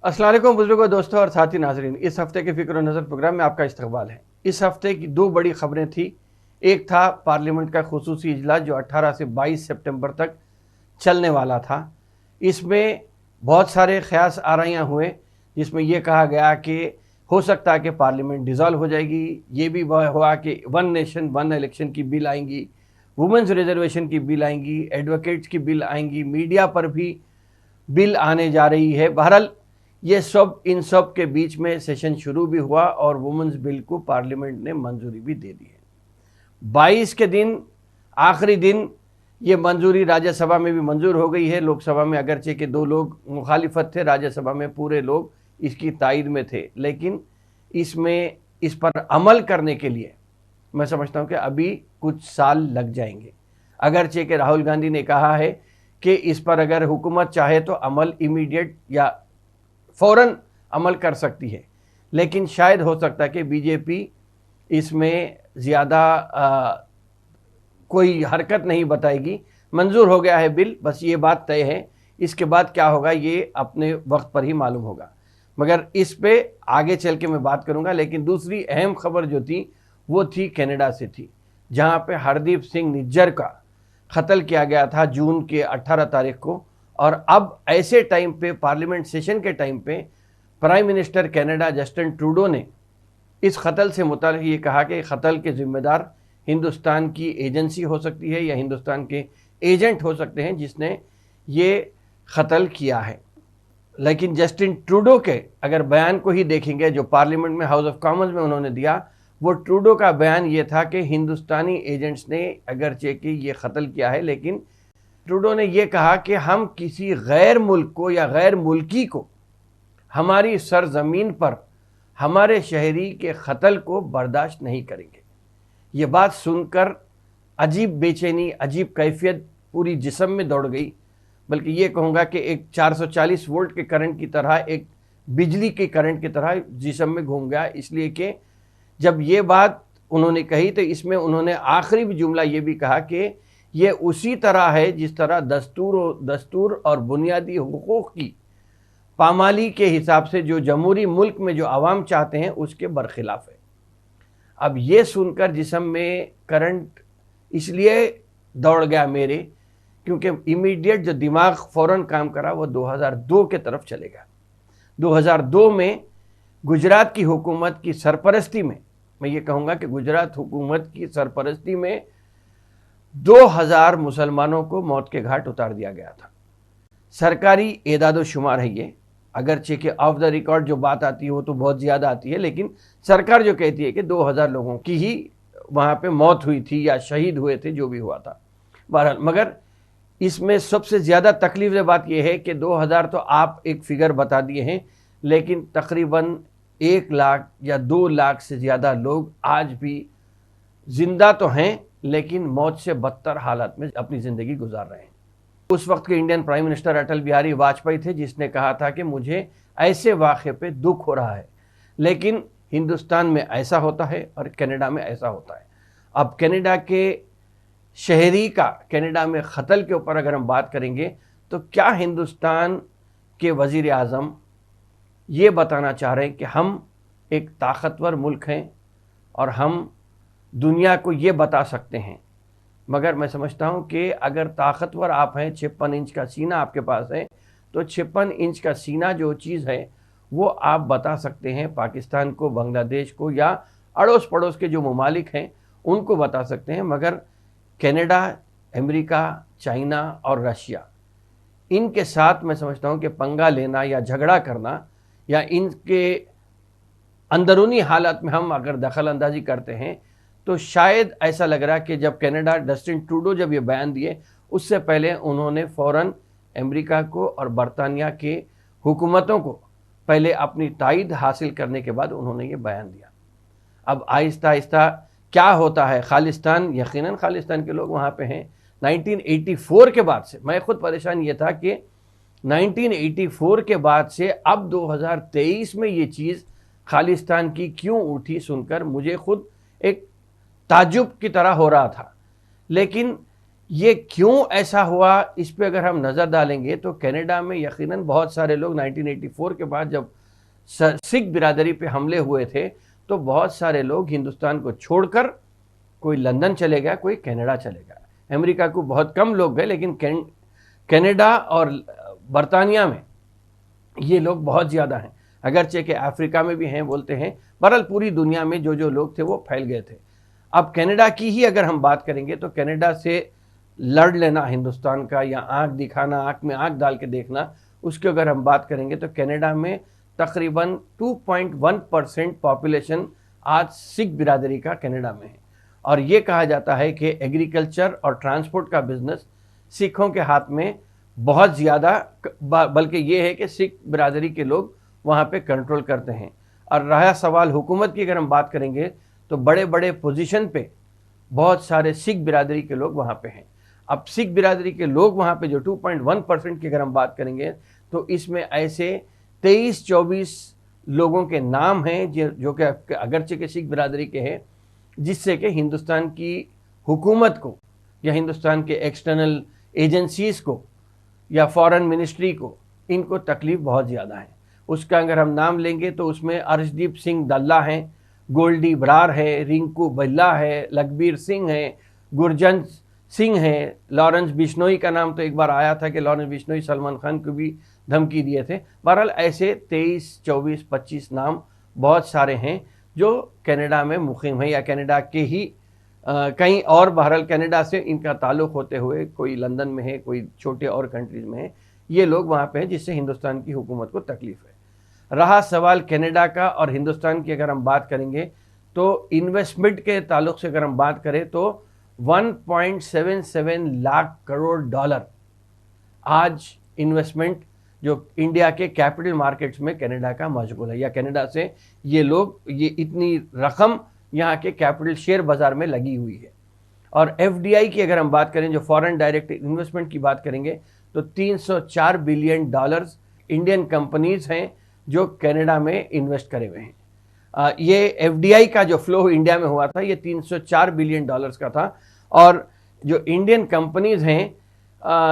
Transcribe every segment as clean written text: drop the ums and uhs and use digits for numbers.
अस्सलाम वालेकुम बुजुर्गों, दोस्तों और साथी नाजरीन। इस हफ्ते के फ़िक्र नज़र प्रोग्राम में आपका इस्तकबाल है। इस हफ्ते की दो बड़ी खबरें थी। एक था पार्लियामेंट का खुसूसी इजलास जो 18 से 22 सितंबर तक चलने वाला था। इसमें बहुत सारे क़यास आराइयाँ हुए, जिसमें यह कहा गया कि हो सकता है कि पार्लियामेंट डिज़ोल्व हो जाएगी। ये भी हुआ कि वन नेशन वन इलेक्शन की बिल आएंगी, वुमेंस रिजर्वेशन की बिल आएंगी, एडवोकेट्स की बिल आएंगी, मीडिया पर भी बिल आने जा रही है। बहरहाल ये सब इन सब के बीच में सेशन शुरू भी हुआ और वुमेंस बिल को पार्लियामेंट ने मंजूरी भी दे दी है। 22 के दिन आखिरी दिन ये मंजूरी राज्यसभा में भी मंजूर हो गई है। लोकसभा में अगरचे के 2 लोग मुखालिफत थे, राज्यसभा में पूरे लोग इसकी तायद में थे, लेकिन इसमें इस पर अमल करने के लिए मैं समझता हूँ कि अभी कुछ साल लग जाएंगे। अगरचे के राहुल गांधी ने कहा है कि इस पर अगर हुकूमत चाहे तो अमल इमीडिएट या फ़ौरन अमल कर सकती है, लेकिन शायद हो सकता है कि बीजेपी इसमें ज़्यादा कोई हरकत नहीं बताएगी। मंजूर हो गया है बिल, बस ये बात तय है। इसके बाद क्या होगा ये अपने वक्त पर ही मालूम होगा, मगर इस पे आगे चल के मैं बात करूंगा। लेकिन दूसरी अहम खबर जो थी वो थी कनाडा से थी, जहां पे हरदीप सिंह निज्जर का कत्ल किया गया था जून के 18 तारीख को। और अब ऐसे टाइम पे, पार्लियामेंट सेशन के टाइम पे, prime minister Canada Justin Trudeau ने इस कत्ल से मुताल्लिक़ ये कहा कि कत्ल के ज़िम्मेदार हिंदुस्तान की एजेंसी हो सकती है या हिंदुस्तान के एजेंट हो सकते हैं जिसने ये कत्ल किया है। लेकिन जस्टिन ट्रूडो के अगर बयान को ही देखेंगे जो पार्लियामेंट में, हाउस ऑफ कॉमन्स में उन्होंने दिया, वो ट्रूडो का बयान ये था कि हिंदुस्तानी एजेंट्स ने अगरचे कि ये कत्ल किया है, लेकिन ट्रूडो ने ये कहा कि हम किसी गैर मुल्क को या गैर मुल्की को हमारी सरजमीन पर हमारे शहरी के कत्ल को बर्दाश्त नहीं करेंगे। ये बात सुनकर अजीब बेचैनी, अजीब कैफियत पूरी जिस्म में दौड़ गई। बल्कि ये कहूँगा कि एक 440 वोल्ट के करंट की तरह, एक बिजली के करंट की तरह जिस्म में घूम गया। इसलिए कि जब ये बात उन्होंने कही तो इसमें उन्होंने आखिरी भी जुमला ये भी कहा कि ये उसी तरह है जिस तरह दस्तूर और बुनियादी हुकूक की पामाली के हिसाब से जो जमहूरी मुल्क में जो आवाम चाहते हैं उसके बरखिलाफ है। अब ये सुनकर जिस्म में करंट इसलिए दौड़ गया मेरे, क्योंकि इमीडिएट जो दिमाग फ़ौरन काम करा वो 2002 के तरफ चलेगा। 2002 में गुजरात की हुकूमत की सरपरस्ती में, मैं ये कहूँगा कि गुजरात हुकूमत की सरपरस्ती में 2000 मुसलमानों को मौत के घाट उतार दिया गया था। सरकारी एदाद शुमार है ये, अगरचे कि ऑफ द रिकॉर्ड जो बात आती है वो तो बहुत ज़्यादा आती है, लेकिन सरकार जो कहती है कि 2000 लोगों की ही वहाँ पे मौत हुई थी या शहीद हुए थे, जो भी हुआ था। बहरहाल, मगर इसमें सबसे ज़्यादा तकलीफ बात यह है कि 2000 तो आप एक फ़िगर बता दिए हैं, लेकिन तकरीबन 1 लाख या 2 लाख से ज़्यादा लोग आज भी ज़िंदा तो हैं, लेकिन मौत से बदतर हालत में अपनी ज़िंदगी गुजार रहे हैं। उस वक्त के Indian prime minister Atal Bihari Vajpayee थे, जिसने कहा था कि मुझे ऐसे वाक़े पे दुख हो रहा है, लेकिन हिंदुस्तान में ऐसा होता है और कनाडा में ऐसा होता है। अब कनाडा के शहरी का कनाडा में कत्ल के ऊपर अगर हम बात करेंगे तो क्या हिंदुस्तान के वज़ीर आज़म ये बताना चाह रहे हैं कि हम एक ताकतवर मुल्क हैं और हम दुनिया को ये बता सकते हैं। मगर मैं समझता हूँ कि अगर ताकतवर आप हैं, 56 इंच का सीना आपके पास है, तो 56 इंच का सीना जो चीज़ है वो आप बता सकते हैं पाकिस्तान को, बांग्लादेश को या अड़ोस पड़ोस के जो ममालिक हैं उनको बता सकते हैं। मगर कनाडा, अमेरिका, चाइना और रशिया, इनके साथ मैं समझता हूँ कि पंगा लेना या झगड़ा करना या इनके अंदरूनी हालात में हम अगर दखल अंदाजी करते हैं तो शायद ऐसा लग रहा है कि जब कनाडा, जस्टिन ट्रूडो जब ये बयान दिए उससे पहले उन्होंने फ़ौरन अमेरिका को और बरतानिया के हुकूमतों को पहले अपनी तायद हासिल करने के बाद उन्होंने ये बयान दिया। अब आहिस्ता आहिस्ता क्या होता है, खालिस्तान, यकीनन खालिस्तान के लोग वहाँ पे हैं। 1984 के बाद से मैं खुद परेशान ये था कि 1984 के बाद से अब 2023 में ये चीज़ खालिस्तान की क्यों उठी, सुनकर मुझे खुद एक ताज्जुब की तरह हो रहा था। लेकिन ये क्यों ऐसा हुआ, इस पे अगर हम नज़र डालेंगे तो कनाडा में यकीनन बहुत सारे लोग 1984 के बाद जब सिख बिरादरी पे हमले हुए थे तो बहुत सारे लोग हिंदुस्तान को छोड़कर कोई लंदन चले गया, कोई कनाडा चले गया। अमेरिका को बहुत कम लोग गए, लेकिन कनाडा और बरतानिया में ये लोग बहुत ज़्यादा हैं। अगरचे कि अफ्रीका में भी हैं बोलते हैं, बहरहाल पूरी दुनिया में जो जो लोग थे वो फैल गए थे। अब कनाडा की ही अगर हम बात करेंगे तो कनाडा से लड़ लेना हिंदुस्तान का, या आंख दिखाना, आंख में आंख डाल के देखना, उसकी अगर हम बात करेंगे तो कनाडा में तकरीबन 2.1% पॉपुलेशन आज सिख बिरादरी का कनाडा में है। और ये कहा जाता है कि एग्रीकल्चर और ट्रांसपोर्ट का बिजनेस सिखों के हाथ में बहुत ज़्यादा, बल्कि ये है कि सिख बिरादरी के लोग वहाँ पे कंट्रोल करते हैं। और रहा सवाल हुकूमत की, अगर हम बात करेंगे तो बड़े बड़े पोजीशन पे बहुत सारे सिख बिरादरी के लोग वहाँ पे हैं। अब सिख बिरादरी के लोग वहाँ पे जो 2.1% की अगर हम बात करेंगे तो इसमें ऐसे 23-24 लोगों के नाम हैं जो कि अगरचे के सिख बिरादरी के हैं, जिससे कि हिंदुस्तान की हुकूमत को या हिंदुस्तान के एक्सटर्नल एजेंसीज़ को या फॉरेन मिनिस्ट्री को इनको तकलीफ़ बहुत ज़्यादा है। उसका अगर हम नाम लेंगे तो उसमें अर्शदीप सिंह दल्ला हैं, गोल्डी बरार है, रिंकू बिल्ला है, लखबीर सिंह है, गुरजंत सिंह है, लॉरेंस बिश्नोई का नाम तो एक बार आया था कि लॉरेंस बिश्नोई सलमान खान को भी धमकी दिए थे। बहरहाल ऐसे 23, 24, 25 नाम बहुत सारे हैं जो कनाडा में मुकीम है या कनाडा के ही कहीं और, बहरहाल कनाडा से इनका ताल्लुक़ होते हुए कोई लंदन में है, कोई छोटे और कंट्रीज़ में है, ये लोग वहाँ पे हैं, जिससे हिंदुस्तान की हुकूमत को तकलीफ़ है। रहा सवाल कनाडा का और हिंदुस्तान की अगर हम बात करेंगे तो इन्वेस्टमेंट के ताल्लुक़ से अगर हम बात करें तो 1.77 लाख करोड़ डॉलर आज इन्वेस्टमेंट जो इंडिया के कैपिटल मार्केट्स में कनाडा का मशगूल है, या कनाडा से ये लोग, ये इतनी रकम यहाँ के कैपिटल शेयर बाज़ार में लगी हुई है। और एफडीआई की अगर हम बात करें, जो फॉरेन डायरेक्ट इन्वेस्टमेंट की बात करेंगे तो 304 बिलियन डॉलर्स इंडियन कंपनीज हैं जो कनाडा में इन्वेस्ट करे हुए हैं। ये एफडीआई का जो फ्लो इंडिया में हुआ था ये 304 बिलियन डॉलर्स का था, और जो इंडियन कंपनीज हैं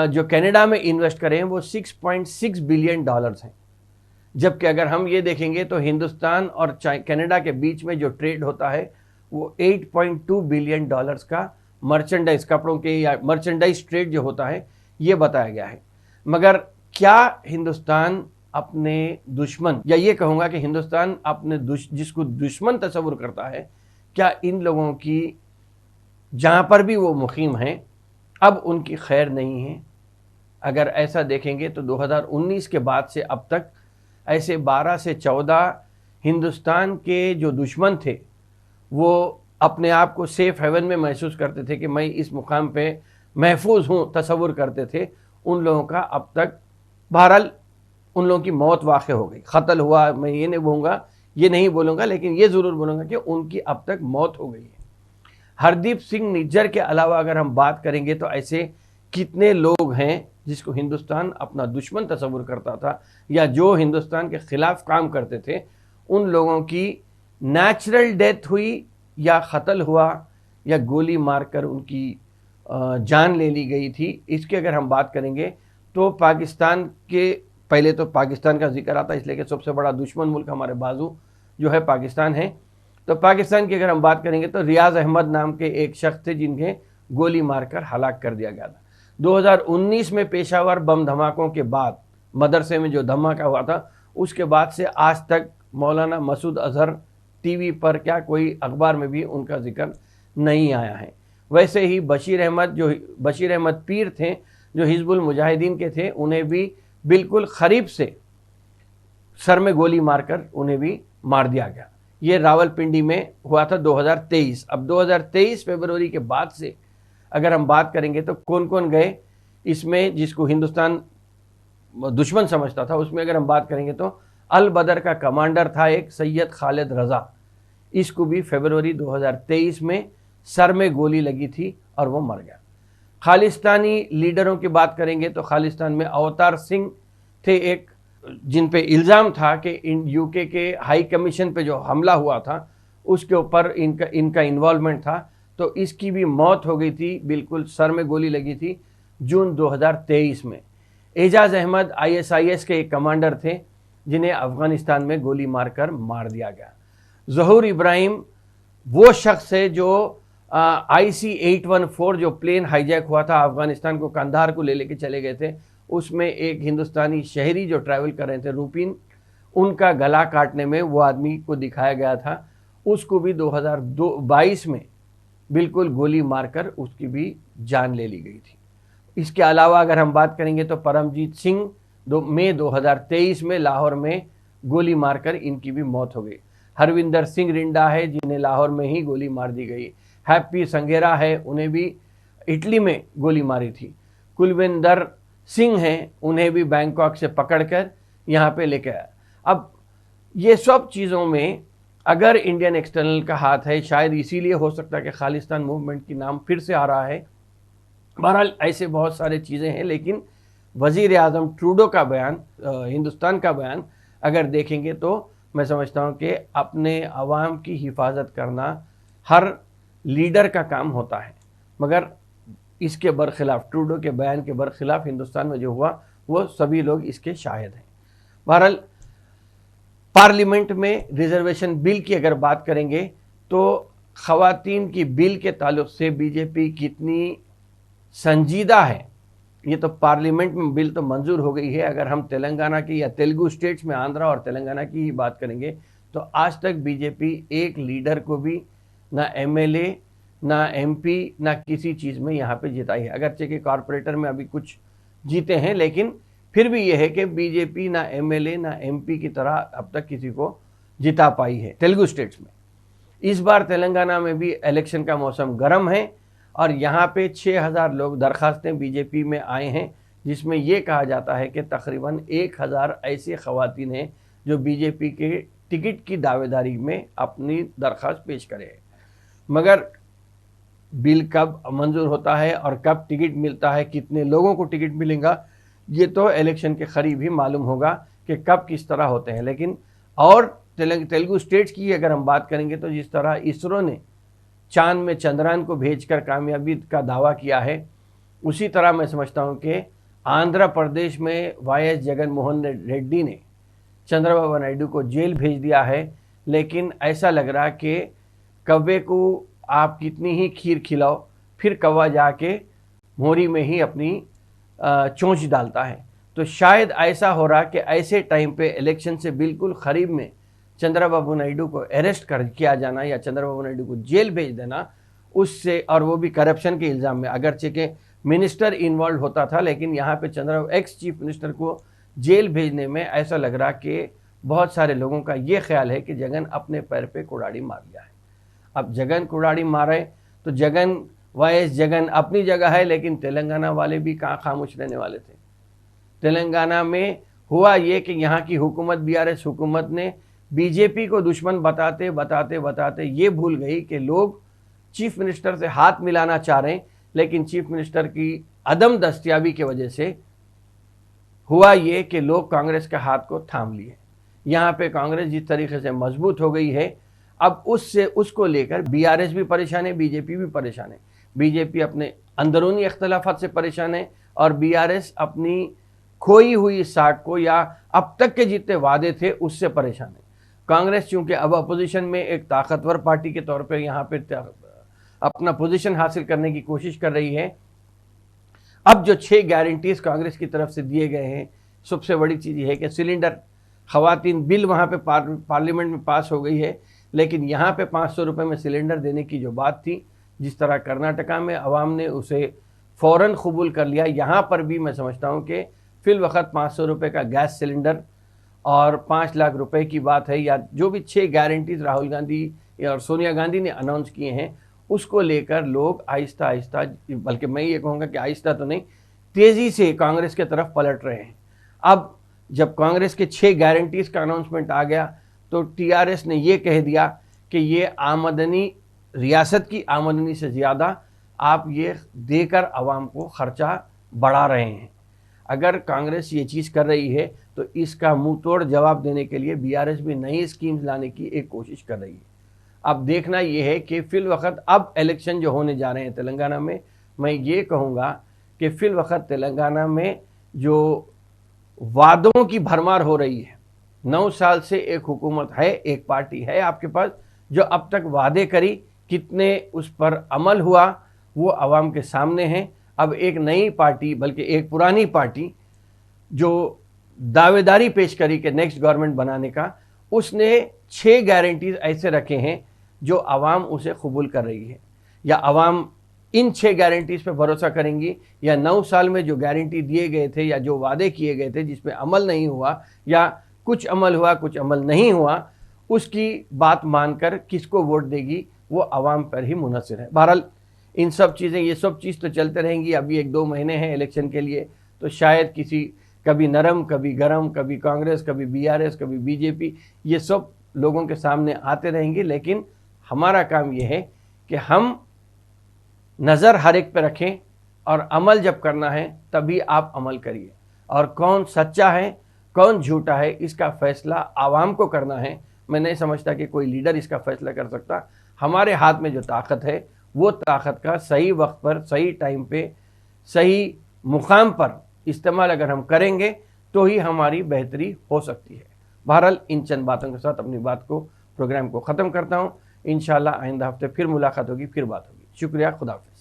जो कनाडा में इन्वेस्ट करें वो 6.6 बिलियन डॉलर्स हैं। जबकि अगर हम ये देखेंगे तो हिंदुस्तान और कनाडा के बीच में जो ट्रेड होता है वो 8.2 बिलियन डॉलर्स का मर्चेंडाइज, कपड़ों के या मर्चेंडाइज ट्रेड जो होता है ये बताया गया है। मगर क्या हिंदुस्तान अपने दुश्मन, या ये कहूँगा कि हिंदुस्तान अपने जिसको दुश्मन तस्वुर करता है, क्या इन लोगों की जहाँ पर भी वो मुकीम हैं अब उनकी खैर नहीं है? अगर ऐसा देखेंगे तो 2019 के बाद से अब तक ऐसे 12 से 14 हिंदुस्तान के जो दुश्मन थे वो अपने आप को सेफ हेवन में महसूस करते थे कि मैं इस मुकाम पे महफूज हूँ, तस्वुर करते थे। उन लोगों का अब तक, बहरहाल उन लोगों की मौत वाक़ हो गई, क़त्ल हुआ, मैं ये नहीं बोलूँगा, लेकिन ये ज़रूर बोलूँगा कि उनकी अब तक मौत हो गई है। हरदीप सिंह निज्जर के अलावा अगर हम बात करेंगे तो ऐसे कितने लोग हैं जिसको हिंदुस्तान अपना दुश्मन तस्वुर करता था, या जो हिंदुस्तान के ख़िलाफ़ काम करते थे, उन लोगों की नेचुरल डेथ हुई या क़त्ल हुआ या गोली मारकर उनकी जान ले ली गई थी। इसकी अगर हम बात करेंगे तो पाकिस्तान के, पहले तो पाकिस्तान का जिक्र आता है इसलिए कि सबसे बड़ा दुश्मन मुल्क हमारे बाजू जो है पाकिस्तान है। तो पाकिस्तान की अगर हम बात करेंगे तो रियाज अहमद नाम के एक शख्स थे जिन्हें गोली मारकर हलाक कर दिया गया था। 2019 में पेशावर बम धमाकों के बाद, मदरसे में जो धमाका हुआ था, उसके बाद से आज तक मौलाना मसूद अजहर टीवी पर क्या कोई अखबार में भी उनका जिक्र नहीं आया है। वैसे ही बशीर अहमद पीर थे जो हिजबुल मुजाहिदीन के थे, उन्हें भी बिल्कुल करीब से सर में गोली मारकर उन्हें भी मार दिया गया। ये रावलपिंडी में हुआ था 2023। अब 2023 फरवरी के बाद से अगर हम बात करेंगे तो कौन कौन गए इसमें, जिसको हिंदुस्तान दुश्मन समझता था, उसमें अगर हम बात करेंगे तो अल बदर का कमांडर था एक सैयद खालिद रज़ा, इसको भी फरवरी 2023 में सर में गोली लगी थी और वो मर गया। खालिस्तानी लीडरों की बात करेंगे तो खालिस्तान में अवतार सिंह थे एक, जिन पे इल्ज़ाम था कि यूके के हाई कमीशन पे जो हमला हुआ था उसके ऊपर इनका इन्वॉल्वमेंट था। तो इसकी भी मौत हो गई थी, बिल्कुल सर में गोली लगी थी जून 2023 में। एजाज अहमद ISIS के एक कमांडर थे जिन्हें अफगानिस्तान में गोली मारकर मार दिया गया। ज़हूर इब्राहिम वो शख्स है जो IC-814 जो प्लेन हाईजैक हुआ था अफगानिस्तान को, कंधार को ले लेके चले गए थे, उसमें एक हिंदुस्तानी शहरी जो ट्रैवल कर रहे थे रूपिन, उनका गला काटने में वो आदमी को दिखाया गया था। उसको भी 2022 में बिल्कुल गोली मारकर उसकी भी जान ले ली गई थी। इसके अलावा अगर हम बात करेंगे तो परमजीत सिंह मई 2023 में लाहौर में गोली मारकर इनकी भी मौत हो गई। हरविंदर सिंह रिंडा है जिन्हें लाहौर में ही गोली मार दी गई। हैप्पी संघेरा है, उन्हें भी इटली में गोली मारी थी। कुलविंदर सिंह हैं, उन्हें भी बैंकॉक से पकड़कर यहाँ पे लेके आया। अब ये सब चीज़ों में अगर इंडियन एक्सटर्नल का हाथ है, शायद इसीलिए हो सकता है कि खालिस्तान मूवमेंट की नाम फिर से आ रहा है। बहरहाल ऐसे बहुत सारे चीज़ें हैं, लेकिन वज़ीर आज़म ट्रूडो का बयान, हिंदुस्तान का बयान अगर देखेंगे तो मैं समझता हूँ कि अपने अवाम की हिफाजत करना हर लीडर का काम होता है, मगर इसके बरखिलाफ़, ट्रूडो के बयान के बरखिलाफ़ हिंदुस्तान में जो हुआ वो सभी लोग इसके शाहिद हैं। बहरहाल पार्लियामेंट में रिजर्वेशन बिल की अगर बात करेंगे तो ख़वातीन की बिल के ताल्लुक़ से बीजेपी कितनी संजीदा है, ये तो पार्लियामेंट में बिल तो मंजूर हो गई है। अगर हम तेलंगाना की या तेलुगु स्टेट्स में आंध्रा और तेलंगाना की ही बात करेंगे तो आज तक बीजेपी एक लीडर को भी ना MLA ना MP ना किसी चीज़ में यहाँ पे जिताई है। अगरचे कि कॉरपोरेटर में अभी कुछ जीते हैं, लेकिन फिर भी ये है कि बीजेपी ना MLA ना MP की तरह अब तक किसी को जिता पाई है तेलुगु स्टेट्स में। इस बार तेलंगाना में भी इलेक्शन का मौसम गर्म है और यहाँ पे 6000 लोग दरखास्तें बीजेपी में आए हैं, जिसमें ये कहा जाता है कि तकरीबन 1000 ऐसी ख़वातीन हैं जो बीजेपी के टिकट की दावेदारी में अपनी दरख्वास्त पेश करें। मगर बिल कब मंजूर होता है और कब टिकट मिलता है, कितने लोगों को टिकट मिलेगा, ये तो इलेक्शन के करीब ही मालूम होगा कि कब किस तरह होते हैं। लेकिन और तेलुगु स्टेट्स की अगर हम बात करेंगे तो जिस तरह इसरो ने चांद में चंद्रयान को भेजकर कामयाबी का दावा किया है, उसी तरह मैं समझता हूं कि आंध्र प्रदेश में YS जगनमोहन रेड्डी ने चंद्रबाबू नायडू को जेल भेज दिया है। लेकिन ऐसा लग रहा कि कौवे को आप कितनी ही खीर खिलाओ, फिर कौवा जाके मोरी में ही अपनी चोंच डालता है। तो शायद ऐसा हो रहा कि ऐसे टाइम पे इलेक्शन से बिल्कुल करीब में चंद्रबाबू नायडू को अरेस्ट किया जाना या चंद्रबाबू नायडू को जेल भेज देना, उससे, और वो भी करप्शन के इल्ज़ाम में, अगरचे के मिनिस्टर इन्वॉल्व होता था, लेकिन यहाँ पे एक्स चीफ मिनिस्टर को जेल भेजने में ऐसा लग रहा कि बहुत सारे लोगों का ये ख्याल है कि जगन अपने पैर पे कुड़ाड़ी मार लिया है। अब जगन कुड़ाड़ी मारे तो जगन YS जगन अपनी जगह है, लेकिन तेलंगाना वाले भी कहाँ खामोश रहने वाले थे। तेलंगाना में हुआ ये कि यहाँ की हुकूमत, BRS हुकूमत ने बीजेपी को दुश्मन बताते बताते बताते ये भूल गई कि लोग चीफ मिनिस्टर से हाथ मिलाना चाह रहे हैं, लेकिन चीफ मिनिस्टर की अदम दस्तयाबी की वजह से हुआ ये कि लोग कांग्रेस के हाथ को थाम लिए। यहाँ पे कांग्रेस जिस तरीके से मजबूत हो गई है, अब उसको लेकर BRS भी परेशान है, बीजेपी भी परेशान है। बीजेपी अपने अंदरूनी इख्तलाफात से परेशान है और BRS अपनी खोई हुई साख को या अब तक के जितने वादे थे उससे परेशान है। कांग्रेस चूंकि अब अपोजिशन में एक ताकतवर पार्टी के तौर पे यहाँ पे अपना पोजीशन हासिल करने की कोशिश कर रही है। अब जो 6 गारंटीज कांग्रेस की तरफ से दिए गए हैं, सबसे बड़ी चीज़ ये है कि सिलेंडर ख़वातीन बिल वहाँ पे पार्लियामेंट में पास हो गई है, लेकिन यहाँ पे 500 रुपये में सिलेंडर देने की जो बात थी, जिस तरह कर्नाटका में अवाम ने उसे फ़ौरन कबूल कर लिया, यहाँ पर भी मैं समझता हूँ कि फिल वक्त 500 रुपये का गैस सिलेंडर और 5 लाख रुपए की बात है, या जो भी 6 गारंटीज राहुल गांधी और सोनिया गांधी ने अनाउंस किए हैं, उसको लेकर लोग आहिस्ता आहिस्ता, बल्कि मैं ये कहूँगा कि आहिस्ता तो नहीं, तेज़ी से कांग्रेस के तरफ पलट रहे हैं। अब जब कांग्रेस के 6 गारंटीज का अनाउंसमेंट आ गया तो TRS ने ये कह दिया कि ये आमदनी, रियासत की आमदनी से ज़्यादा आप ये देकर आवाम को ख़र्चा बढ़ा रहे हैं। अगर कांग्रेस ये चीज़ कर रही है तो इसका मुंह तोड़ जवाब देने के लिए BRS भी नई स्कीम्स लाने की एक कोशिश कर रही है। अब देखना ये है कि फिल वक्त अब इलेक्शन जो होने जा रहे हैं तेलंगाना में, मैं ये कहूँगा कि फिल वक्त तेलंगाना में जो वादों की भरमार हो रही है, 9 साल से एक हुकूमत है, एक पार्टी है आपके पास जो अब तक वादे करी, कितने उस पर अमल हुआ वो आवाम के सामने है। अब एक नई पार्टी, बल्कि एक पुरानी पार्टी जो दावेदारी पेश करी कि नेक्स्ट गवर्नमेंट बनाने का, उसने 6 गारंटीज ऐसे रखे हैं जो आवाम उसे कबूल कर रही है। या आवाम इन 6 गारंटीज पे भरोसा करेंगी, या 9 साल में जो गारंटी दिए गए थे या जो वादे किए गए थे जिसमें अमल नहीं हुआ, या कुछ अमल हुआ कुछ अमल नहीं हुआ, उसकी बात मानकर किसको वोट देगी वो आवाम पर ही मुनहसर है। बहरहाल इन सब चीज़ें, ये सब चीज़ तो चलते रहेंगी। अभी 1-2 महीने हैं इलेक्शन के लिए, तो शायद किसी कभी नरम कभी गरम, कभी कांग्रेस कभी बीआरएस कभी बीजेपी, ये सब लोगों के सामने आते रहेंगे। लेकिन हमारा काम ये है कि हम नज़र हर एक पे रखें और अमल जब करना है तभी आप अमल करिए। और कौन सच्चा है कौन झूठा है इसका फैसला आवाम को करना है। मैं नहीं समझता कि कोई लीडर इसका फैसला कर सकता। हमारे हाथ में जो ताकत है वो ताकत का सही वक्त पर, सही टाइम पे, सही मुकाम पर इस्तेमाल अगर हम करेंगे तो ही हमारी बेहतरी हो सकती है। बहरहाल इन चंद बातों के साथ अपनी बात को, प्रोग्राम को ख़त्म करता हूँ। इंशाल्लाह आइंदा हफ्ते फिर मुलाकात होगी, फिर बात होगी। शुक्रिया, खुदा हाफ़िज़।